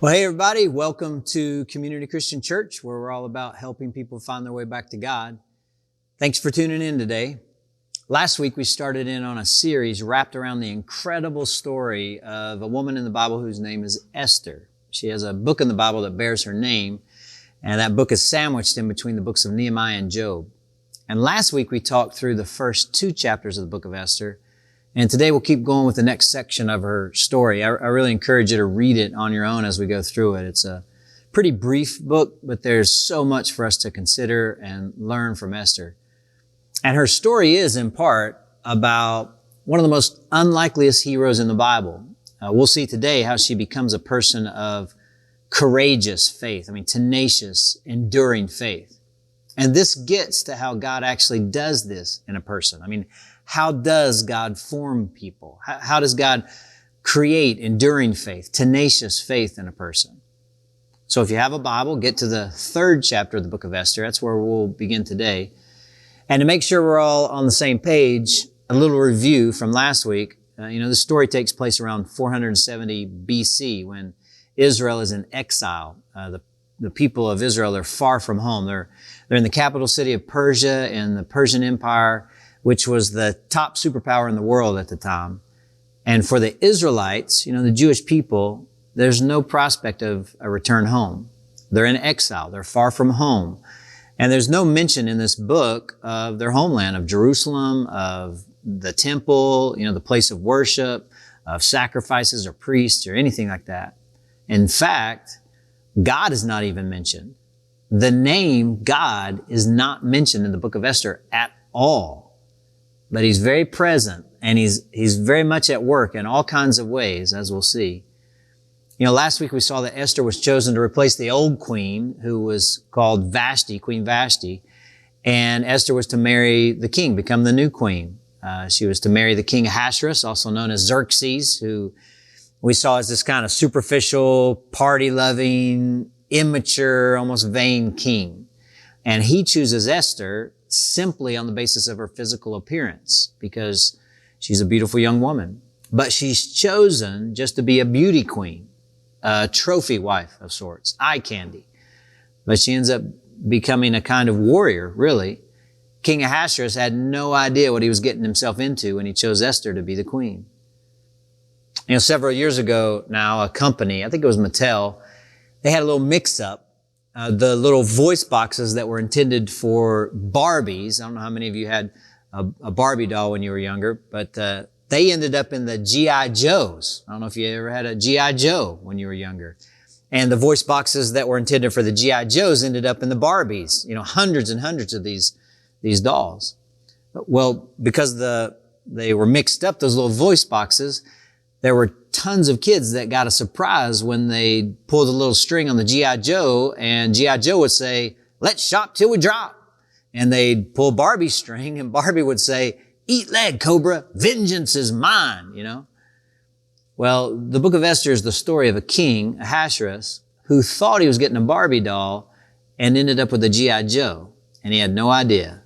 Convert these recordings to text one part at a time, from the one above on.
Well, hey everybody, welcome to Community Christian Church, where we're all about helping people find their way back to God. Thanks for tuning in today. Last week we started in on a series wrapped around the incredible story of a woman in the Bible whose name is Esther. She has a book in the Bible that bears her name, and that book is sandwiched in between the books of Nehemiah and Job. And last week we talked through the first 2 chapters of the book of Esther. And today we'll keep going with the next section of her story. I really encourage you to read it on your own as we go through it. It's a pretty brief book, but there's so much for us to consider and learn from Esther. And her story is, in part, about one of the most unlikeliest heroes in the Bible. We'll see today how she becomes a person of courageous faith. Tenacious, enduring faith. And this gets to how God actually does this in a person. How does God form people? How does God create enduring faith, tenacious faith in a person? So if you have a Bible, get to the 3rd chapter of the book of Esther. That's where we'll begin today. And to make sure we're all on the same page, a little review from last week. This story takes place around 470 BC when Israel is in exile. The people of Israel are far from home. They're in the capital city of Persia in the Persian Empire, which was the top superpower in the world at the time. And for the Israelites, the Jewish people, there's no prospect of a return home. They're in exile. They're far from home. And there's no mention in this book of their homeland, of Jerusalem, of the temple, the place of worship, of sacrifices or priests or anything like that. In fact, God is not even mentioned. The name God is not mentioned in the book of Esther at all. But he's very present, and he's very much at work in all kinds of ways, as we'll see. Last week we saw that Esther was chosen to replace the old queen, who was called Vashti, Queen Vashti, and Esther was to marry the king, become the new queen. She was to marry the king Ahasuerus, also known as Xerxes, who we saw as this kind of superficial, party-loving, immature, almost vain king. And he chooses Esther simply on the basis of her physical appearance, because she's a beautiful young woman. But she's chosen just to be a beauty queen, a trophy wife of sorts, eye candy. But she ends up becoming a kind of warrior, really. King Ahasuerus had no idea what he was getting himself into when he chose Esther to be the queen. Several years ago now, a company, I think it was Mattel, they had a little mix-up. The little voice boxes that were intended for Barbies. I don't know how many of you had a Barbie doll when you were younger, but they ended up in the G.I. Joes. I don't know if you ever had a G.I. Joe when you were younger. And the voice boxes that were intended for the G.I. Joes ended up in the Barbies. Hundreds and hundreds of these dolls. Well, because they were mixed up, those little voice boxes, there were tons of kids that got a surprise when they pulled a little string on the G.I. Joe, and G.I. Joe would say, "Let's shop till we drop." And they'd pull Barbie's string, and Barbie would say, "Eat lead, Cobra, vengeance is mine," Well, the book of Esther is the story of a king, Ahasuerus, who thought he was getting a Barbie doll and ended up with a G.I. Joe, and he had no idea.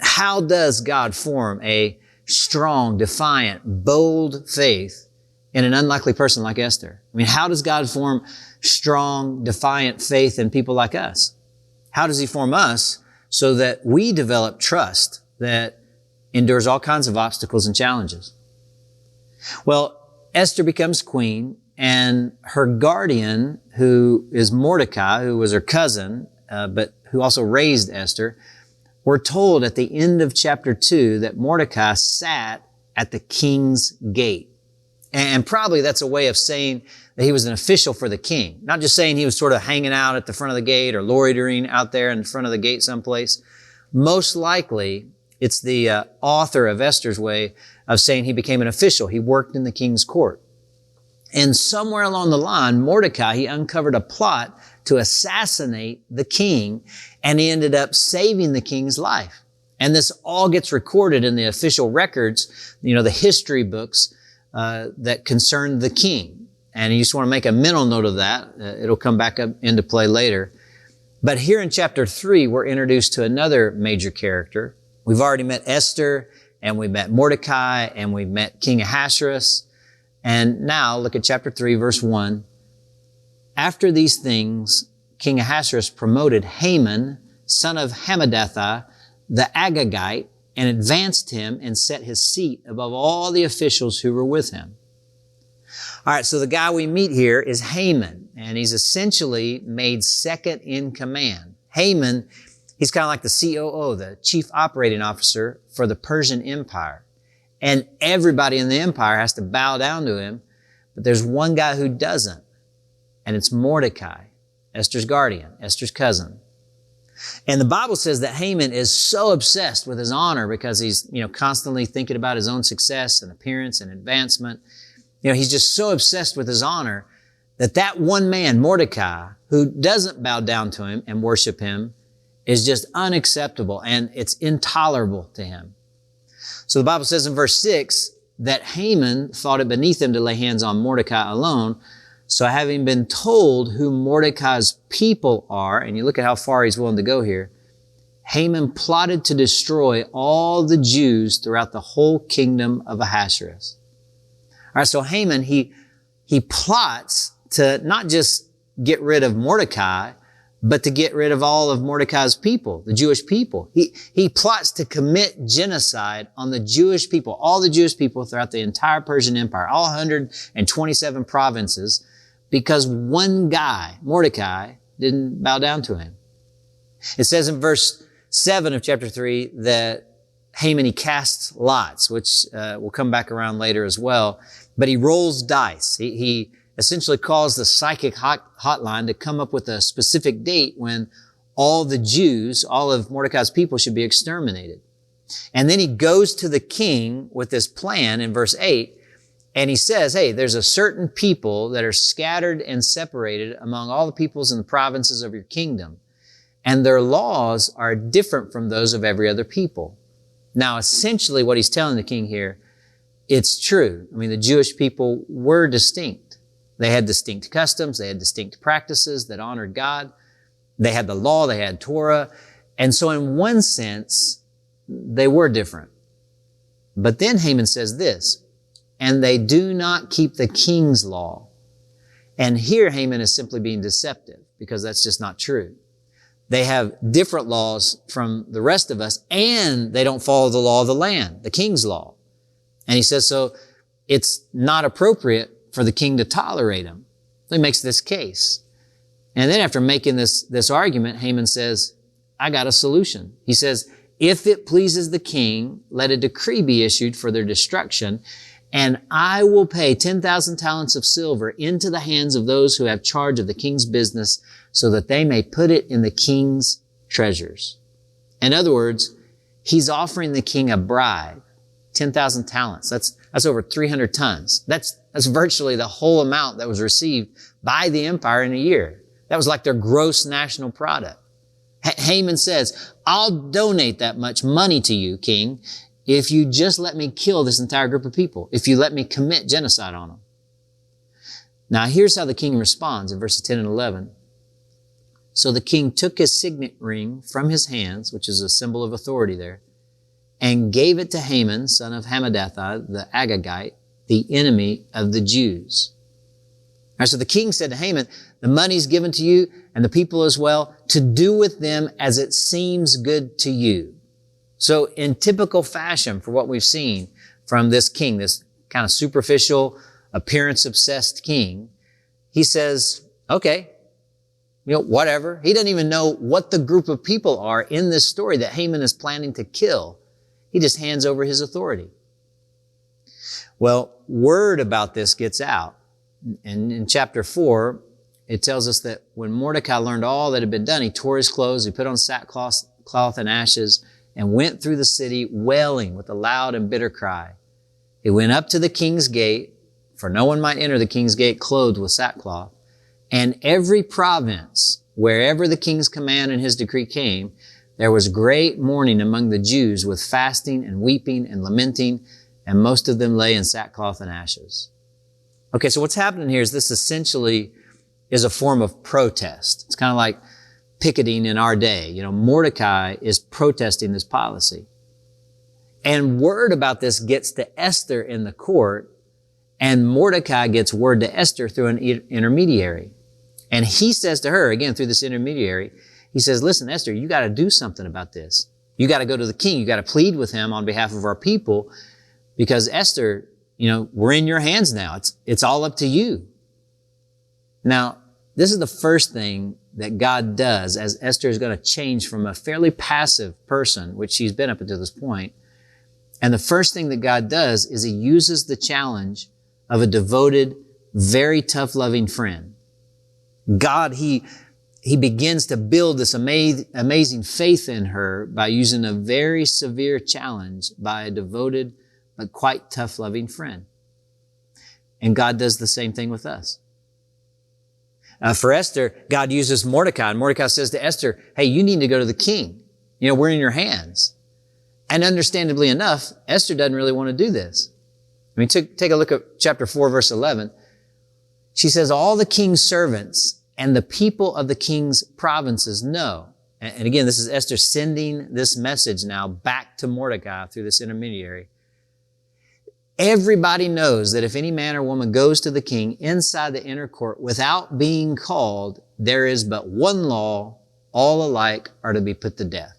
How does God form a strong, defiant, bold faith in an unlikely person like Esther? How does God form strong, defiant faith in people like us? How does he form us so that we develop trust that endures all kinds of obstacles and challenges? Well, Esther becomes queen, and her guardian, who is Mordecai, who was her cousin, but who also raised Esther, we're told at the end of chapter 2 that Mordecai sat at the king's gate. And probably that's a way of saying that he was an official for the king. Not just saying he was sort of hanging out at the front of the gate or loitering out there in front of the gate someplace. Most likely, it's the author of Esther's way of saying he became an official. He worked in the king's court. And somewhere along the line, Mordecai, he uncovered a plot to assassinate the king, and he ended up saving the king's life. And this all gets recorded in the official records, the history books that concern the king. And you just want to make a mental note of that. It'll come back up into play later. But here in chapter 3, we're introduced to another major character. We've already met Esther, and we met Mordecai, and we met King Ahasuerus. And now look at chapter 3, verse 1. After these things, King Ahasuerus promoted Haman, son of Hammedatha, the Agagite, and advanced him and set his seat above all the officials who were with him. All right, so the guy we meet here is Haman, and he's essentially made second in command. Haman, he's kind of like the COO, the chief operating officer for the Persian Empire. And everybody in the empire has to bow down to him, but there's one guy who doesn't, and it's Mordecai, Esther's guardian, Esther's cousin. And the Bible says that Haman is so obsessed with his honor because he's, constantly thinking about his own success and appearance and advancement. He's just so obsessed with his honor that one man, Mordecai, who doesn't bow down to him and worship him, is just unacceptable, and it's intolerable to him. So the Bible says in verse 6 that Haman thought it beneath him to lay hands on Mordecai alone. So having been told who Mordecai's people are, and you look at how far he's willing to go here, Haman plotted to destroy all the Jews throughout the whole kingdom of Ahasuerus. All right, so Haman, he plots to not just get rid of Mordecai, but to get rid of all of Mordecai's people, the Jewish people. He plots to commit genocide on the Jewish people, all the Jewish people throughout the entire Persian Empire, all 127 provinces, because one guy, Mordecai, didn't bow down to him. It says in verse 7 of chapter 3 that Haman, he casts lots, which will come back around later as well, but he rolls dice. He essentially calls the psychic hotline to come up with a specific date when all the Jews, all of Mordecai's people, should be exterminated. And then he goes to the king with this plan in verse 8, and he says, hey, there's a certain people that are scattered and separated among all the peoples in the provinces of your kingdom, and their laws are different from those of every other people. Now, essentially what he's telling the king here, it's true. I mean, the Jewish people were distinct. They had distinct customs. They had distinct practices that honored God. They had the law. They had Torah. And so in one sense, they were different. But then Haman says this, and they do not keep the king's law. And here Haman is simply being deceptive because that's just not true. They have different laws from the rest of us, and they don't follow the law of the land, the king's law. And he says, so it's not appropriate for the king to tolerate him. So he makes this case. And then after making this argument, Haman says, I got a solution. He says, if it pleases the king, let a decree be issued for their destruction, and I will pay 10,000 talents of silver into the hands of those who have charge of the king's business so that they may put it in the king's treasures. In other words, he's offering the king a bribe, 10,000 talents. That's over 300 tons. That's virtually the whole amount that was received by the empire in a year. That was like their gross national product. Haman says, I'll donate that much money to you, king, if you just let me kill this entire group of people, if you let me commit genocide on them. Now, here's how the king responds in verses 10 and 11. So the king took his signet ring from his hands, which is a symbol of authority there, and gave it to Haman, son of Hammedatha, the Agagite, the enemy of the Jews. All right, so the king said to Haman, the money's given to you and the people as well to do with them as it seems good to you. So in typical fashion for what we've seen from this king, this kind of superficial, appearance-obsessed king, he says, okay, whatever. He doesn't even know what the group of people are in this story that Haman is planning to kill. He just hands over his authority. Well, word about this gets out. And in chapter 4, it tells us that when Mordecai learned all that had been done, he tore his clothes, he put on sackcloth and ashes, and went through the city wailing with a loud and bitter cry. He went up to the king's gate, for no one might enter the king's gate clothed with sackcloth. And every province, wherever the king's command and his decree came, there was great mourning among the Jews with fasting and weeping and lamenting, and most of them lay in sackcloth and ashes. Okay, so what's happening here is this essentially is a form of protest. It's kind of like picketing in our day. Mordecai is protesting this policy. And word about this gets to Esther in the court, and Mordecai gets word to Esther through an intermediary. And he says to her, again, through this intermediary, he says, listen, Esther, you got to do something about this. You got to go to the king. You got to plead with him on behalf of our people because Esther, we're in your hands now. It's all up to you. Now, this is the first thing that God does as Esther is going to change from a fairly passive person, which she's been up until this point. And the first thing that God does is he uses the challenge of a devoted, very tough, loving friend. God, he begins to build this amazing faith in her by using a very severe challenge by a devoted but quite tough, loving friend. And God does the same thing with us. For Esther, God uses Mordecai, and Mordecai says to Esther, hey, you need to go to the king. We're in your hands. And understandably enough, Esther doesn't really want to do this. Take a look at chapter 4, verse 11. She says, all the king's servants and the people of the king's provinces know. And again, this is Esther sending this message now back to Mordecai through this intermediary. Everybody knows that if any man or woman goes to the king inside the inner court without being called, there is but one law, all alike are to be put to death.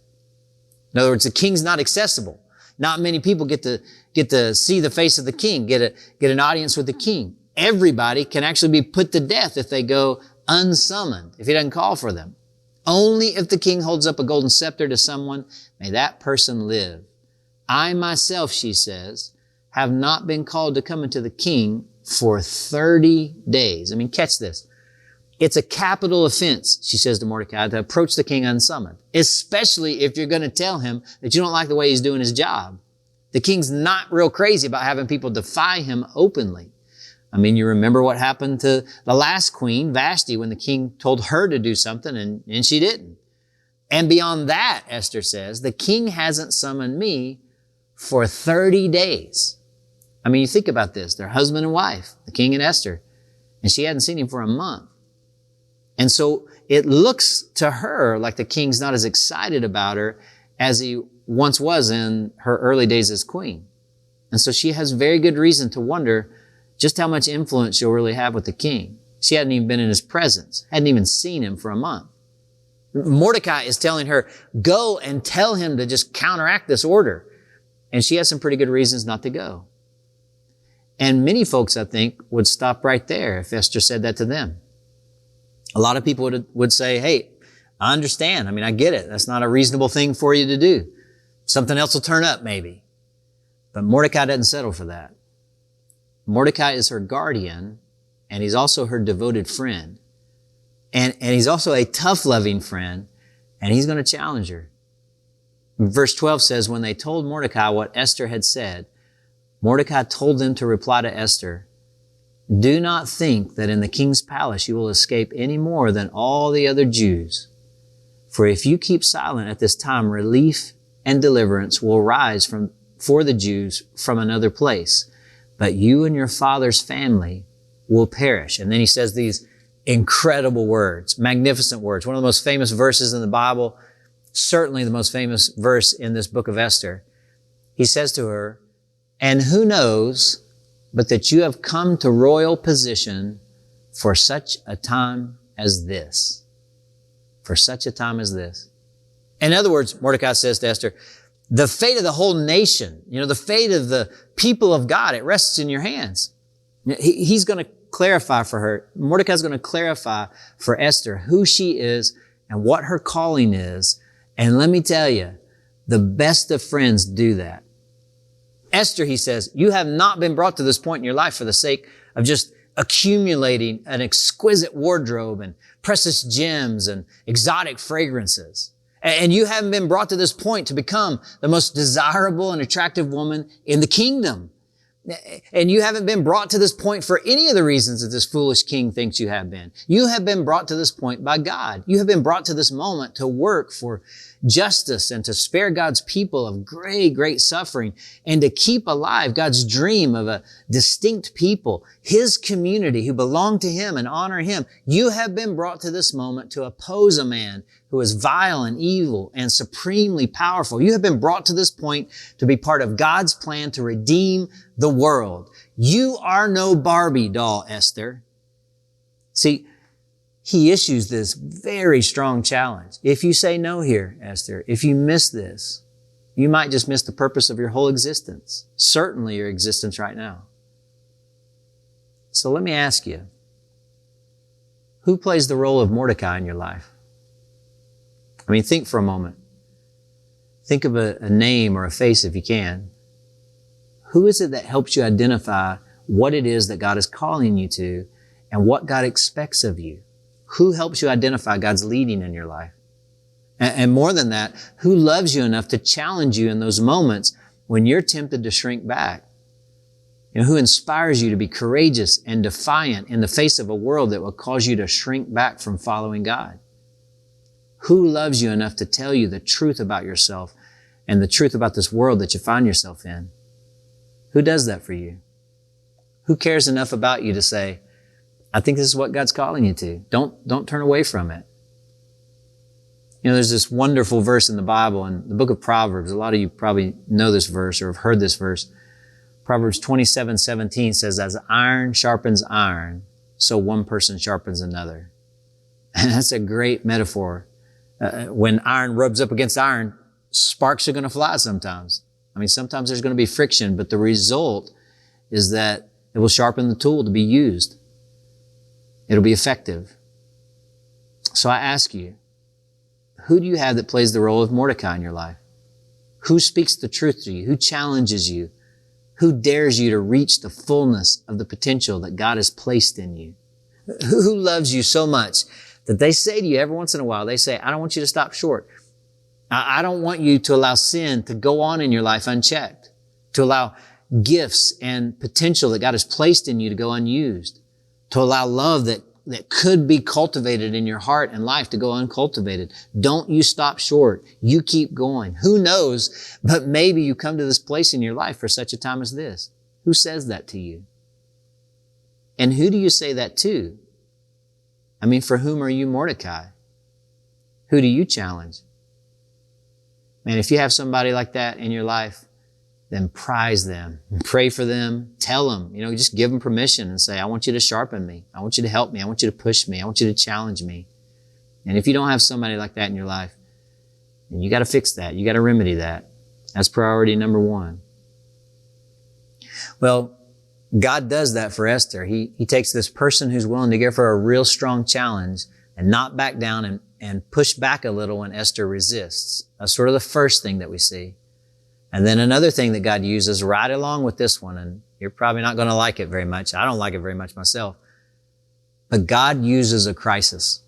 In other words, the king's not accessible. Not many people get to see the face of the king, get an audience with the king. Everybody can actually be put to death if they go unsummoned, if he doesn't call for them. Only if the king holds up a golden scepter to someone, may that person live. I myself, she says, have not been called to come into the king for 30 days. Catch this. It's a capital offense, she says to Mordecai, to approach the king unsummoned, especially if you're going to tell him that you don't like the way he's doing his job. The king's not real crazy about having people defy him openly. You remember what happened to the last queen, Vashti, when the king told her to do something and she didn't. And beyond that, Esther says, the king hasn't summoned me for 30 days. You think about this. They're husband and wife, the king and Esther, and she hadn't seen him for a month. And so it looks to her like the king's not as excited about her as he once was in her early days as queen. And so she has very good reason to wonder just how much influence she'll really have with the king. She hadn't even been in his presence, hadn't even seen him for a month. Mordecai is telling her, go and tell him to just counteract this order. And she has some pretty good reasons not to go. And many folks, I think, would stop right there if Esther said that to them. A lot of people would say, hey, I understand. I get it. That's not a reasonable thing for you to do. Something else will turn up maybe. But Mordecai doesn't settle for that. Mordecai is her guardian, and he's also her devoted friend. And he's also a tough, loving friend, and he's going to challenge her. Verse 12 says, when they told Mordecai what Esther had said, Mordecai told them to reply to Esther, do not think that in the king's palace you will escape any more than all the other Jews. For if you keep silent at this time, relief and deliverance will rise for the Jews from another place. But you and your father's family will perish. And then he says these incredible words, magnificent words. One of the most famous verses in the Bible, certainly the most famous verse in this book of Esther. He says to her, and who knows but that you have come to royal position for such a time as this. For such a time as this. In other words, Mordecai says to Esther, the fate of the whole nation, the fate of the people of God, it rests in your hands. He's going to clarify for her. Mordecai's going to clarify for Esther who she is and what her calling is. And let me tell you, the best of friends do that. Esther, he says, you have not been brought to this point in your life for the sake of just accumulating an exquisite wardrobe and precious gems and exotic fragrances. And you haven't been brought to this point to become the most desirable and attractive woman in the kingdom. And you haven't been brought to this point for any of the reasons that this foolish king thinks you have been. You have been brought to this point by God. You have been brought to this moment to work for justice and to spare God's people of great, great suffering and to keep alive God's dream of a distinct people, His community who belong to Him and honor Him. You have been brought to this moment to oppose a man who is vile and evil and supremely powerful. You have been brought to this point to be part of God's plan to redeem the world. You are no Barbie doll, Esther. See, he issues this very strong challenge. If you say no here, Esther, if you miss this, you might just miss the purpose of your whole existence, certainly your existence right now. So let me ask you, who plays the role of Mordecai in your life? I mean, think for a moment. Think of a name or a face if you can. Who is it that helps you identify what it is that God is calling you to and what God expects of you? Who helps you identify God's leading in your life? And more than that, who loves you enough to challenge you in those moments when you're tempted to shrink back? You know, who inspires you to be courageous and defiant in the face of a world that will cause you to shrink back from following God? Who loves you enough to tell you the truth about yourself and the truth about this world that you find yourself in? Who does that for you? Who cares enough about you to say, I think this is what God's calling you to. Don't turn away from it. You know, there's this wonderful verse in the Bible, in the book of Proverbs. A lot of you probably know this verse or have heard this verse. Proverbs 27:17 says, as iron sharpens iron, so one person sharpens another. And that's a great metaphor. When iron rubs up against iron, sparks are going to fly sometimes. I mean, sometimes there's going to be friction, but the result is that it will sharpen the tool to be used. It'll be effective. So I ask you, who do you have that plays the role of Mordecai in your life? Who speaks the truth to you? Who challenges you? Who dares you to reach the fullness of the potential that God has placed in you? Who loves you so much that they say to you every once in a while, they say, I don't want you to stop short. I don't want you to allow sin to go on in your life unchecked, to allow gifts and potential that God has placed in you to go unused, to allow love that could be cultivated in your heart and life to go uncultivated. Don't you stop short. You keep going. Who knows, but maybe you come to this place in your life for such a time as this. Who says that to you? And who do you say that to? I mean, for whom are you Mordecai? Who do you challenge? Man, if you have somebody like that in your life, then prize them, pray for them, tell them, just give them permission and say, I want you to sharpen me. I want you to help me. I want you to push me. I want you to challenge me. And if you don't have somebody like that in your life, then you got to fix that. You got to remedy that. That's priority number one. Well, God does that for Esther. He takes this person who's willing to give her a real strong challenge and not back down and push back a little when Esther resists. That's sort of the first thing that we see. And then another thing that God uses right along with this one, and you're probably not going to like it very much. I don't like it very much myself. But God uses a crisis.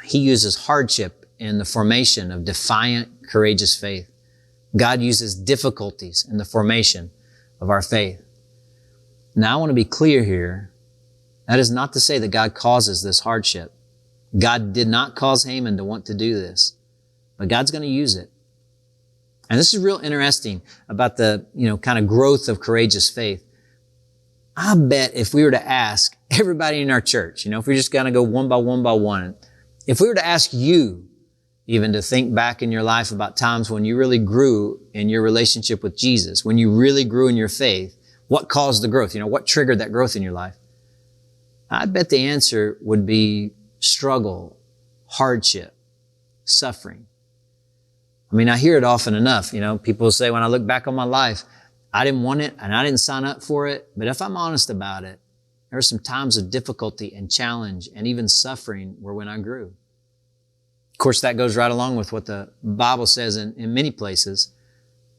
He uses hardship in the formation of defiant, courageous faith. God uses difficulties in the formation of our faith. Now, I want to be clear here. That is not to say that God causes this hardship. God did not cause Haman to want to do this, but God's going to use it. And this is real interesting about the, kind of growth of courageous faith. I bet if we were to ask everybody in our church, if we're just going to go one by one, if we were to ask you even to think back in your life about times when you really grew in your relationship with Jesus, when you really grew in your faith, what caused the growth? What triggered that growth in your life? I bet the answer would be struggle, hardship, suffering. I mean, I hear it often enough. People say, when I look back on my life, I didn't want it and I didn't sign up for it. But if I'm honest about it, there were some times of difficulty and challenge and even suffering were when I grew. Of course, that goes right along with what the Bible says in many places.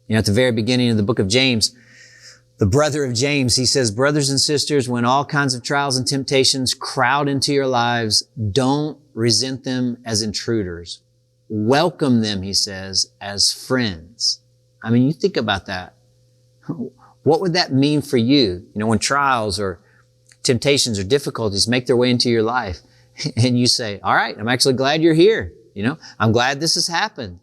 At the very beginning of the book of James, the brother of James, he says, brothers and sisters, when all kinds of trials and temptations crowd into your lives, don't resent them as intruders. Welcome them, he says, as friends. I mean, you think about that. What would that mean for you? When trials or temptations or difficulties make their way into your life and you say, all right, I'm actually glad you're here. I'm glad this has happened.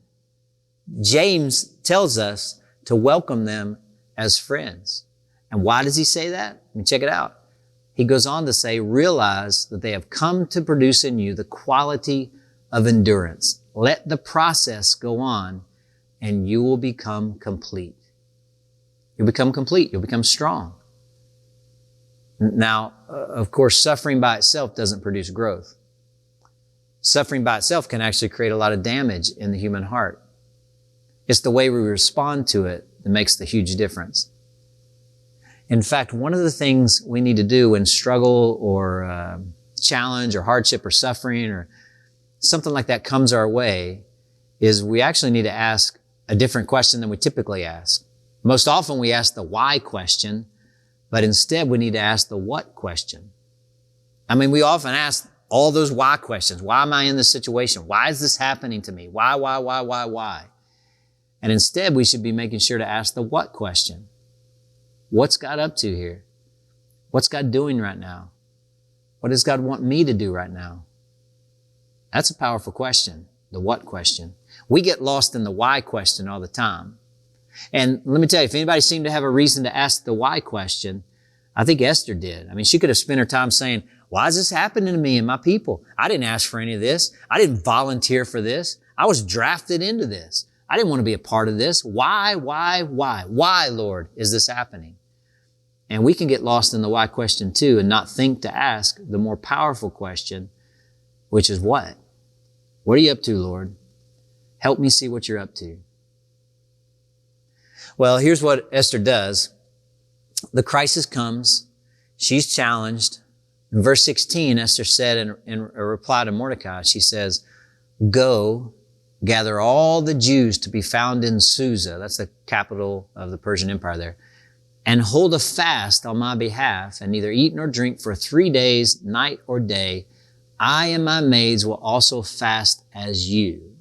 James tells us to welcome them as friends. And why does he say that? Check it out. He goes on to say, realize that they have come to produce in you the quality of endurance. Let the process go on and you will become complete. You'll become complete. You'll become strong. Now, of course, suffering by itself doesn't produce growth. Suffering by itself can actually create a lot of damage in the human heart. It's the way we respond to it that makes the huge difference. In fact, one of the things we need to do when struggle or challenge or hardship or suffering or something like that comes our way is we actually need to ask a different question than we typically ask. Most often we ask the why question, but instead we need to ask the what question. I mean, we often ask all those why questions. Why am I in this situation? Why is this happening to me? Why? And instead we should be making sure to ask the what question. What's God up to here? What's God doing right now? What does God want me to do right now? That's a powerful question, the what question. We get lost in the why question all the time. And let me tell you, if anybody seemed to have a reason to ask the why question, I think Esther did. I mean, she could have spent her time saying, why is this happening to me and my people? I didn't ask for any of this. I didn't volunteer for this. I was drafted into this. I didn't want to be a part of this. Why? Why, Lord, is this happening? And we can get lost in the why question too and not think to ask the more powerful question, which is what? What are you up to, Lord? Help me see what you're up to. Well, here's what Esther does. The crisis comes. She's challenged. In verse 16, Esther said in a reply to Mordecai, she says, go, gather all the Jews to be found in Susa. That's the capital of the Persian Empire there. And hold a fast on my behalf, and neither eat nor drink for 3 days, night or day. I and my maids will also fast as you.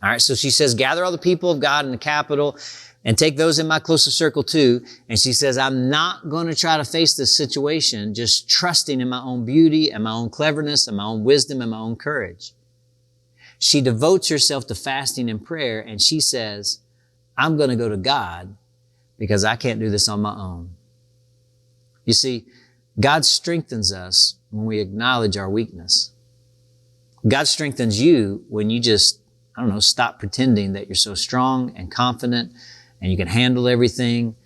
All right, so she says, gather all the people of God in the capital and take those in my closest circle too. And she says, I'm not going to try to face this situation just trusting in my own beauty and my own cleverness and my own wisdom and my own courage. She devotes herself to fasting and prayer, and she says, I'm going to go to God because I can't do this on my own. You see, God strengthens us when we acknowledge our weakness. God strengthens you when you just, stop pretending that you're so strong and confident and you can handle everything,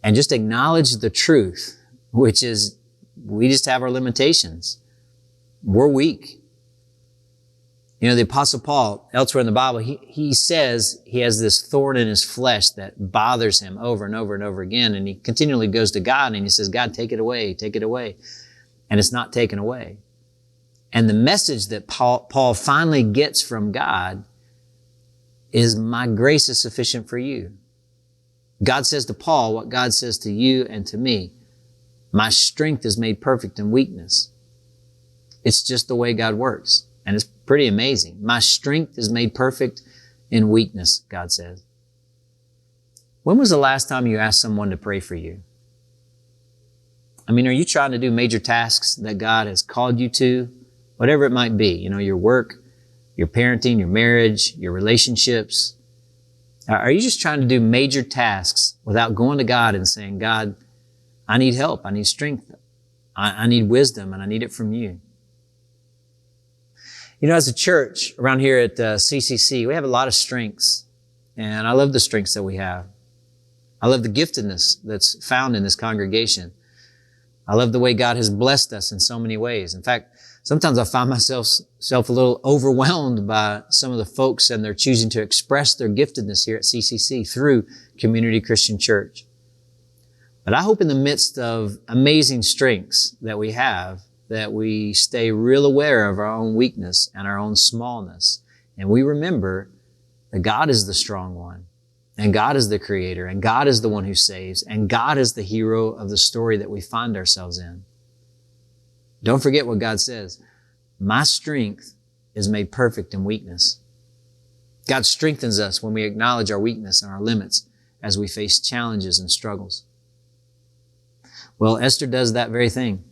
and just acknowledge the truth, which is we just have our limitations. We're weak. You know, the Apostle Paul, elsewhere in the Bible, he says he has this thorn in his flesh that bothers him over and over and over again. And he continually goes to God and he says, God, take it away, take it away. And it's not taken away. And the message that Paul finally gets from God is, my grace is sufficient for you. God says to Paul what God says to you and to me. My strength is made perfect in weakness. It's just the way God works. And it's pretty amazing. My strength is made perfect in weakness, God says. When was the last time you asked someone to pray for you? I mean, are you trying to do major tasks that God has called you to? Whatever it might be, your work, your parenting, your marriage, your relationships. Are you just trying to do major tasks without going to God and saying, God, I need help, I need strength, I need wisdom, and I need it from you? As a church around here at CCC, we have a lot of strengths, and I love the strengths that we have. I love the giftedness that's found in this congregation. I love the way God has blessed us in so many ways. In fact, sometimes I find myself a little overwhelmed by some of the folks and they're choosing to express their giftedness here at CCC through Community Christian Church. But I hope in the midst of amazing strengths that we have, that we stay real aware of our own weakness and our own smallness. And we remember that God is the strong one, and God is the creator, and God is the one who saves, and God is the hero of the story that we find ourselves in. Don't forget what God says. My strength is made perfect in weakness. God strengthens us when we acknowledge our weakness and our limits as we face challenges and struggles. Well, Esther does that very thing.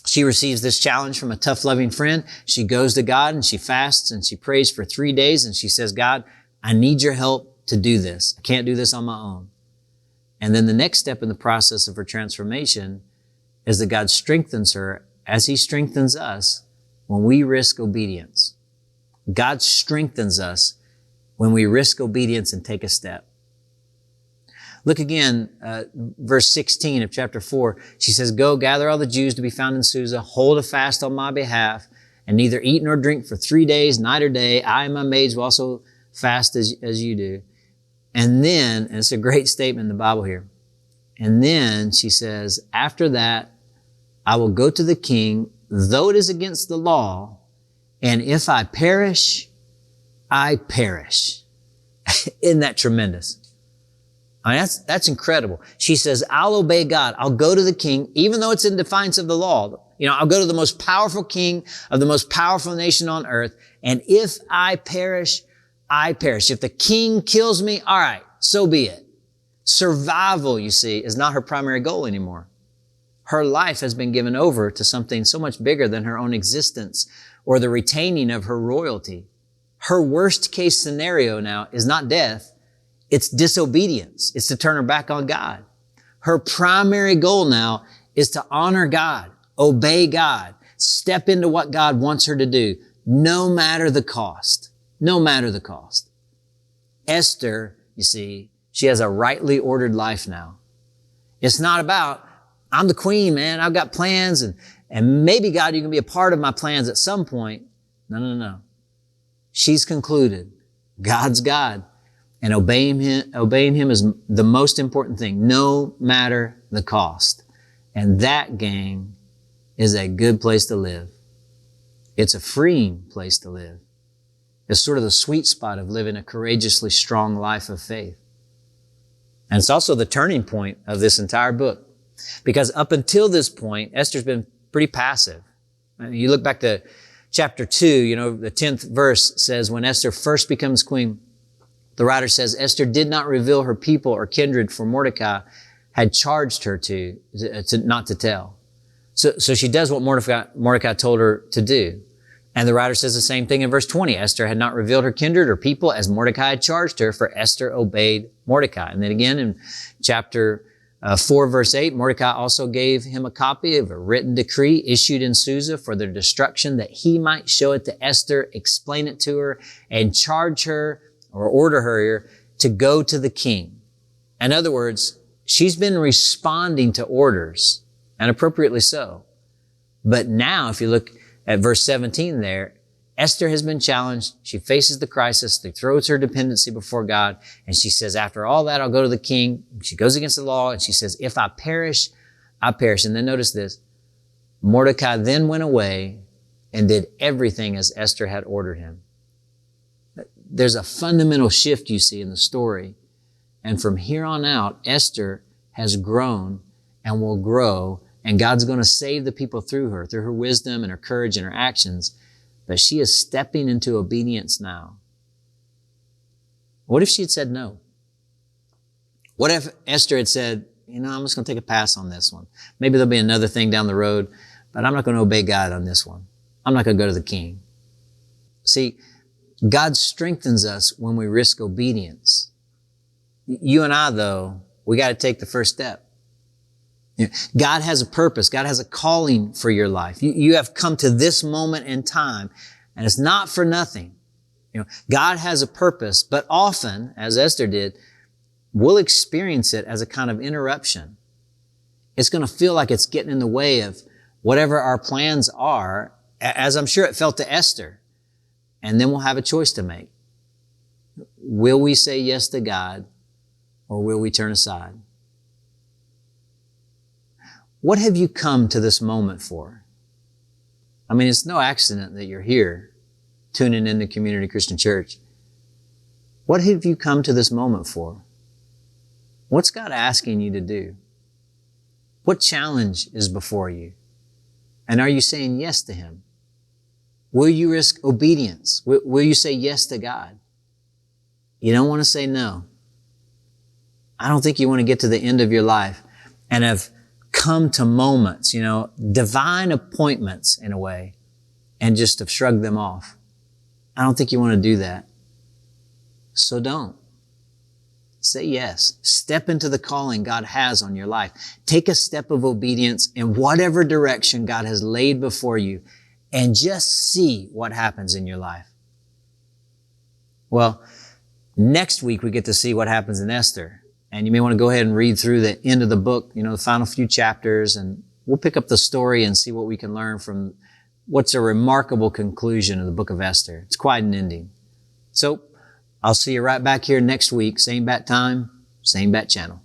She receives this challenge from a tough, loving friend. She goes to God and she fasts and she prays for 3 days and she says, God, I need your help to do this. I can't do this on my own. And then the next step in the process of her transformation is that God strengthens her as He strengthens us when we risk obedience. God strengthens us when we risk obedience and take a step. Look again, verse 16 of chapter 4. She says, go gather all the Jews to be found in Susa, hold a fast on my behalf, and neither eat nor drink for 3 days, night or day. I and my maids will also fast as you do. And then, and it's a great statement in the Bible here. And then she says, after that, I will go to the king, though it is against the law, and if I perish, I perish. Isn't that tremendous? I mean, that's incredible. She says, I'll obey God. I'll go to the king, even though it's in defiance of the law. I'll go to the most powerful king of the most powerful nation on earth. And if I perish, I perish. If the king kills me, all right, so be it. Survival, you see, is not her primary goal anymore. Her life has been given over to something so much bigger than her own existence or the retaining of her royalty. Her worst case scenario now is not death. It's disobedience. It's to turn her back on God. Her primary goal now is to honor God, obey God, step into what God wants her to do, no matter the cost. No matter the cost. Esther, you see, she has a rightly ordered life now. It's not about, I'm the queen, man. I've got plans and maybe God, you can be a part of my plans at some point. No. She's concluded God's God. And obeying him is the most important thing, no matter the cost. And that, gang, is a good place to live. It's a freeing place to live. It's sort of the sweet spot of living a courageously strong life of faith. And it's also the turning point of this entire book. Because up until this point, Esther's been pretty passive. You look back to chapter 2, the 10th verse says, when Esther first becomes queen, the writer says, Esther did not reveal her people or kindred, for Mordecai had charged her to not to tell. So she does what Mordecai told her to do. And the writer says the same thing in verse 20. Esther had not revealed her kindred or people as Mordecai had charged her, for Esther obeyed Mordecai. And then again in chapter 4, verse 8, Mordecai also gave him a copy of a written decree issued in Susa for their destruction, that he might show it to Esther, explain it to her, and charge her or order her to go to the king. In other words, she's been responding to orders, and appropriately so. But now, if you look at verse 17 there, Esther has been challenged. She faces the crisis. She throws her dependency before God. And she says, after all that, I'll go to the king. She goes against the law. And she says, if I perish, I perish. And then notice this. Mordecai then went away and did everything as Esther had ordered him. There's a fundamental shift you see in the story. And from here on out, Esther has grown and will grow. And God's going to save the people through her wisdom and her courage and her actions. But she is stepping into obedience now. What if she had said no? What if Esther had said, I'm just going to take a pass on this one. Maybe there'll be another thing down the road, but I'm not going to obey God on this one. I'm not going to go to the king. See, God strengthens us when we risk obedience. You and I, though, we got to take the first step. God has a purpose. God has a calling for your life. You have come to this moment in time, and it's not for nothing. God has a purpose, but often, as Esther did, we'll experience it as a kind of interruption. It's going to feel like it's getting in the way of whatever our plans are, as I'm sure it felt to Esther. And then we'll have a choice to make. Will we say yes to God, or will we turn aside? What have you come to this moment for? I mean, it's no accident that you're here, tuning into Community Christian Church. What have you come to this moment for? What's God asking you to do? What challenge is before you? And are you saying yes to Him? Will you risk obedience? Will you say yes to God? You don't want to say no. I don't think you want to get to the end of your life and have come to moments, divine appointments in a way, and just have shrugged them off. I don't think you want to do that. So don't. Say yes. Step into the calling God has on your life. Take a step of obedience in whatever direction God has laid before you, and just see what happens in your life. Well, next week we get to see what happens in Esther. And you may want to go ahead and read through the end of the book, the final few chapters, and we'll pick up the story and see what we can learn from what's a remarkable conclusion of the book of Esther. It's quite an ending. So I'll see you right back here next week. Same bat time, same bat channel.